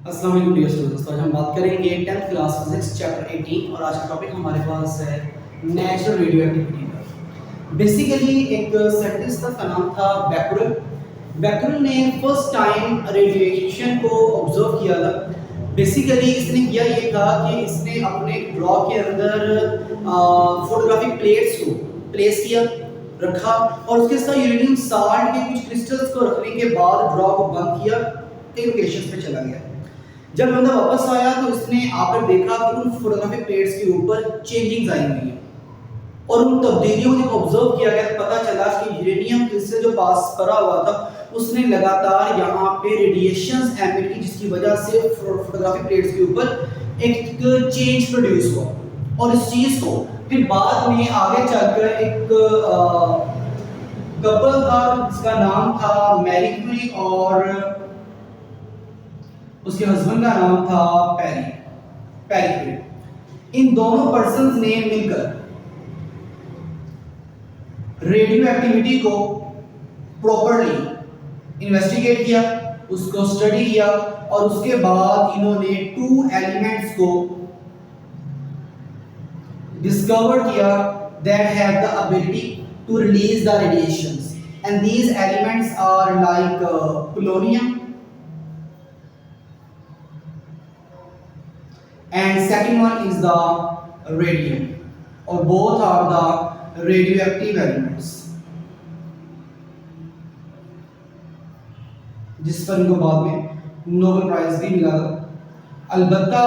अस्सलाम वालेकुम dear students. आज हम बात करेंगे 10th क्लास फिजिक्स चैप्टर 18 और आज का टॉपिक हमारे पास है नेचुरल रेडियो एक्टिविटी का। बेसिकली एक साइंटिस्ट था, उसका नाम था बैकुरल। बैकुरल ने फर्स्ट टाइम रेडिएशन को ऑब्जर्व किया था। बेसिकली इसने किया ये था कि इसने अपने ड्रॉ के अंदर फोटोग्राफिक प्लेट्स को प्लेस किया, रखा और उसके साथ यूरेनियम साल्ट के कुछ क्रिस्टल्स को रखने के बाद ड्रॉ को बंद किया, कई लोकेशंस पे चला गया। जब बंदा वापस आया तो उसने आकर देखा कि उन फोटोग्राफिक प्लेट्स के ऊपर चेंजिंग्स आई हुई हैं और उन तब्दीलियों को जब ऑब्जर्व किया गया तो पता चला कि यूरेनियम क्रिस्टल जो पास करा हुआ था उसने लगातार यहाँ पे रेडिएशंस एमिट की, जिसकी वजह से फोटोग्राफिक प्लेट्स के ऊपर एक चेंज प्रोड्यूस हुआ। और इस चीज को फिर बाद में आगे चलकर एक कपल था जिसका नाम था मैरी क्यूरी और उसके हस्बैंड का नाम था पैरी क्यूरी। इन दोनों पर्संस ने मिलकर रेडियो एक्टिविटी को प्रॉपर्ली इन्वेस्टिगेट किया, उसको स्टडी किया और उसके बाद इन्होंने टू एलिमेंट्स को डिस्कवर किया that have the ability to release the radiations, and these elements are like polonium and second one is the radium, or both are the radioactive elements, जिस पर इनको बाद में नोबेल प्राइज भी मिला था। अलबत्ता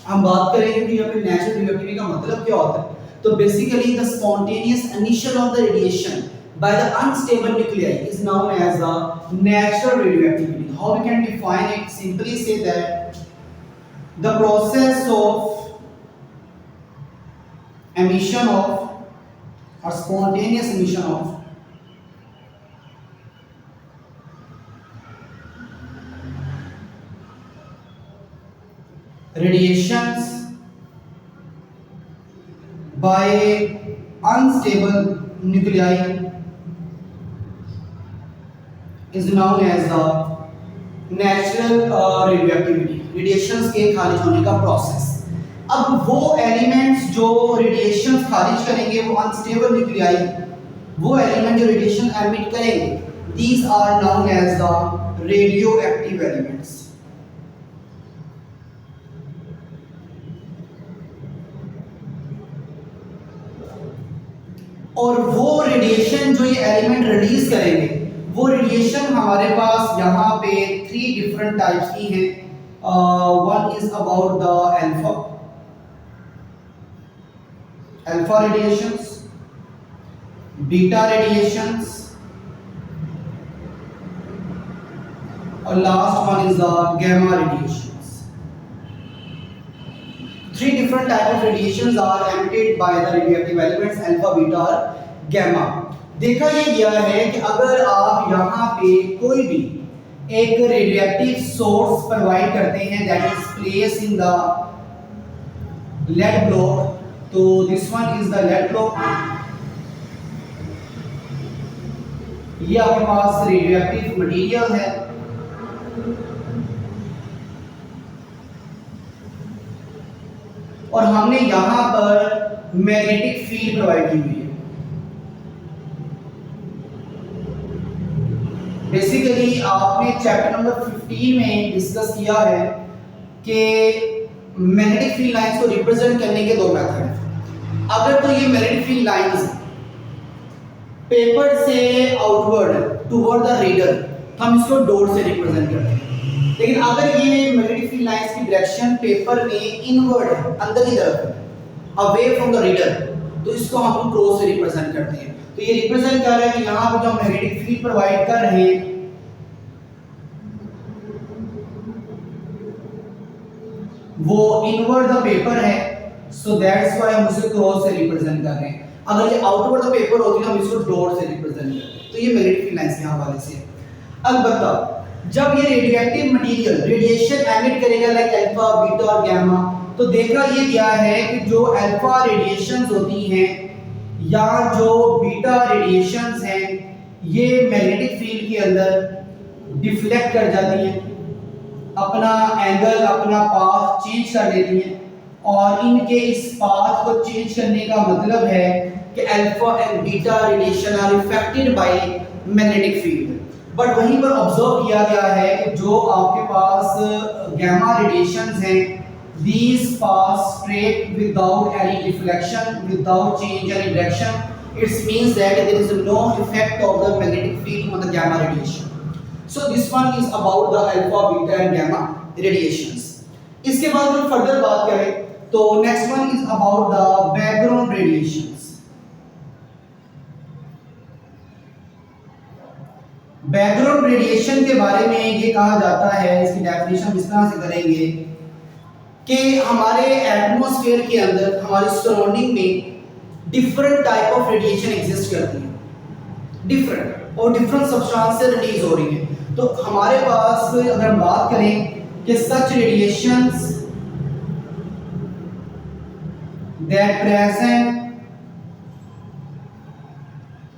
हम बात करेंगे कि यहाँ पे नेचुरल रेडियोएक्टिविटी का मतलब क्या होता है। तो basically the spontaneous emission of the radiation by the unstable nuclei is known as the natural radioactivity. How we can define it? Simply say that the process of emission of or spontaneous emission of radiations by unstable nuclei is known as the natural radioactivity, radiations के खारिज होने का process. अब वो elements जो radiations खारिज करेंगे वो अनस्टेबल न्यूक्लियाई, वो एलिमेंट जो रेडिएशन एमिट करेंगे, these are known as the radioactive elements। और वो रेडिएशन जो ये एलिमेंट रिलीज करेंगे, वो रेडिएशन हमारे पास यहाँ पे 3 डिफरेंट टाइप्स की हैं। One is about the alpha radiations, beta radiations और last one is the gamma radiations. 3 different type of radiations are emitted by the radioactive elements alpha, beta और gamma। देखा ये गया है कि अगर आप यहाँ पे कोई भी एक रेडियोएक्टिव सोर्स प्रोवाइड करते हैं that is placed in the lead block, तो this one is the lead block। ये आपके पास रेडियोएक्टिव मटेरियल है और हमने यहां पर मैग्नेटिक फील्ड प्रोवाइड की हुई है। बेसिकली आपने चैप्टर नंबर 15 में डिस्कस किया है कि मैग्नेटिक फील्ड लाइंस को रिप्रेजेंट करने के 2 मेथड हैं। अगर तो ये मैग्नेटिक फील्ड लाइंस पेपर से आउटवर्ड टुवर्ड द रीडर, तो हम इसको डॉट से रिप्रेजेंट करते हैं। लेकिन अगर ये मैग्नेटिक फील्ड लाइंस की डायरेक्शन पेपर में इनवर्ड है, अंदर की तरफ अवे फ्रॉम द रीडर, तो इसको हम क्रॉस से रिप्रेजेंट करते हैं। तो ये रिप्रेजेंट कर रहा है कि यहाँ पे जो मैग्नेटिक फील्ड प्रोवाइड कर रहे हैं वो इनवर्ड द पेपर है, सो दैट्स व्हाई हम उसे क्रॉस से रिप्रेजेंट कर रहे हैं। अगर ये आउटवर्ड द पेपर होती तो हम इसको डॉट से रिप्रेजेंट करते हैं। तो ये मैग्नेटिक फील्ड लाइंस के हवाले से। अलबत्ता जब ये रेडियोएक्टिव मटेरियल रेडिएशन एमिट करेगा लाइक अल्फा, बीटा और गामा, तो देखा ये गया है कि जो अल्फा रेडिएशंस होती हैं या जो बीटा रेडिएशंस हैं ये मैग्नेटिक फील्ड के अंदर डिफ्लेक्ट कर जाती हैं अपना एंगल, अपना पाथ चेंज कर लेती हैं, और इनके इस पाथ को चेंज करने का मतलब है कि alpha and beta radiation are affected by magnetic field. But वहीं पर ऑब्जर्व किया गया है कि जो आपके पास गामा रेडिएशंस हैं, these pass straight without any deflection, without change any direction. It means that there is no effect of the magnetic field on the gamma radiation. So this one is about the alpha, beta and gamma radiations. इसके बाद हम further बात करें तो next one is about the background radiations. Background radiation के बारे में ये कहा जाता है, इसकी डेफिनेशन इस तरह से करेंगे कि हमारे एटमॉस्फेयर के अंदर, हमारे सराउंडिंग में different type of radiation exist करती है, डिफरेंट और डिफरेंट सब्सटेंस से रिलीज हो रही है। तो हमारे पास अगर हम बात करें कि such radiations that present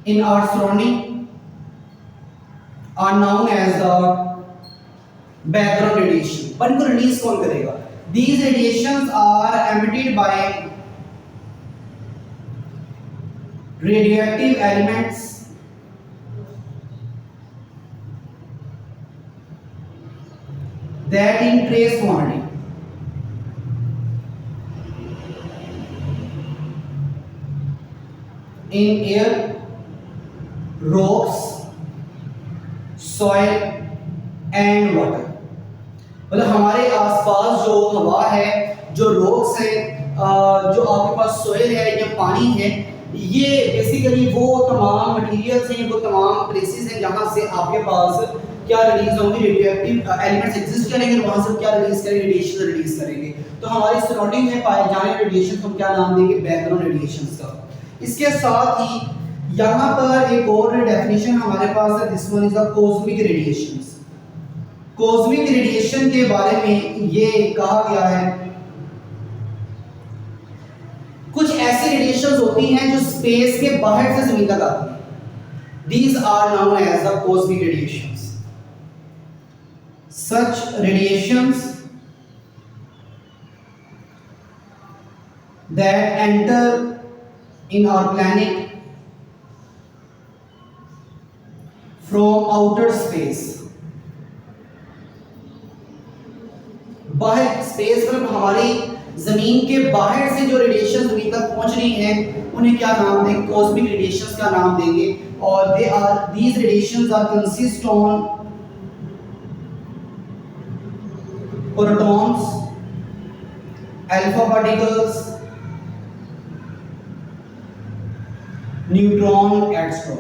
in our surrounding are known as the background radiation. पर इनको रिलीज कौन करेगा? These radiations are emitted by radioactive elements that in trace quantity in air, rocks, soil and water। मतलब हमारे आसपास जो हवा है, जो रॉक्स है, जो आपके पास सॉइल है या पानी है, ये बेसिकली वो तमाम मटेरियल्स हैं, वो तमाम प्लेसेस हैं जहाँ से आपके पास क्या रिलीज होंगे, रेडियोएक्टिव एलिमेंट्स एग्जिस्ट करेंगे, वहाँ से क्या रिलीज करेंगे, रेडिएशन रिलीज करेंगे। तो हमारी सराउंडिंग में पाए जाने वाले रेडिएशन को हम क्या नाम देंगे? बैकग्राउंड रेडिएशंस का। इसके साथ ही यहाँ पर एक और डेफिनेशन हमारे पास है, this one is the cosmic radiations. Cosmic radiation के बारे में ये कहा गया है, कुछ ऐसी रेडिएशंस होती हैं जो स्पेस के बाहर से जमीन तक आती हैं। These are known as the cosmic radiations. Such radiations that enter in our planet from outer space. बाहर स्पेस पर, हमारी जमीन के बाहर से जो रेडिएशन जमीन तक पहुंच रही हैं, उन्हें क्या नाम देंगे? कॉस्मिक रेडिएशंस का नाम देंगे। और they are, these radiations are consist on protons, alpha particles, neutron etcetera.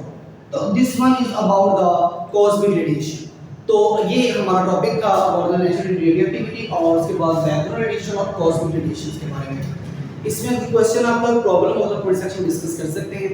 तो this one is about the cosmic radiation. तो ये हमारा टॉपिक था अबाउट द नेचुरल रेडियोएक्टिविटी, और उसके बाद बैकग्राउंड रेडिएशन और कॉस्मिक रेडिएशन के बारे में। इसमें क्वेश्चन आपका प्रॉब्लम हो तो कमेंट सेक्शन में डिस्कस कर सकते हैं।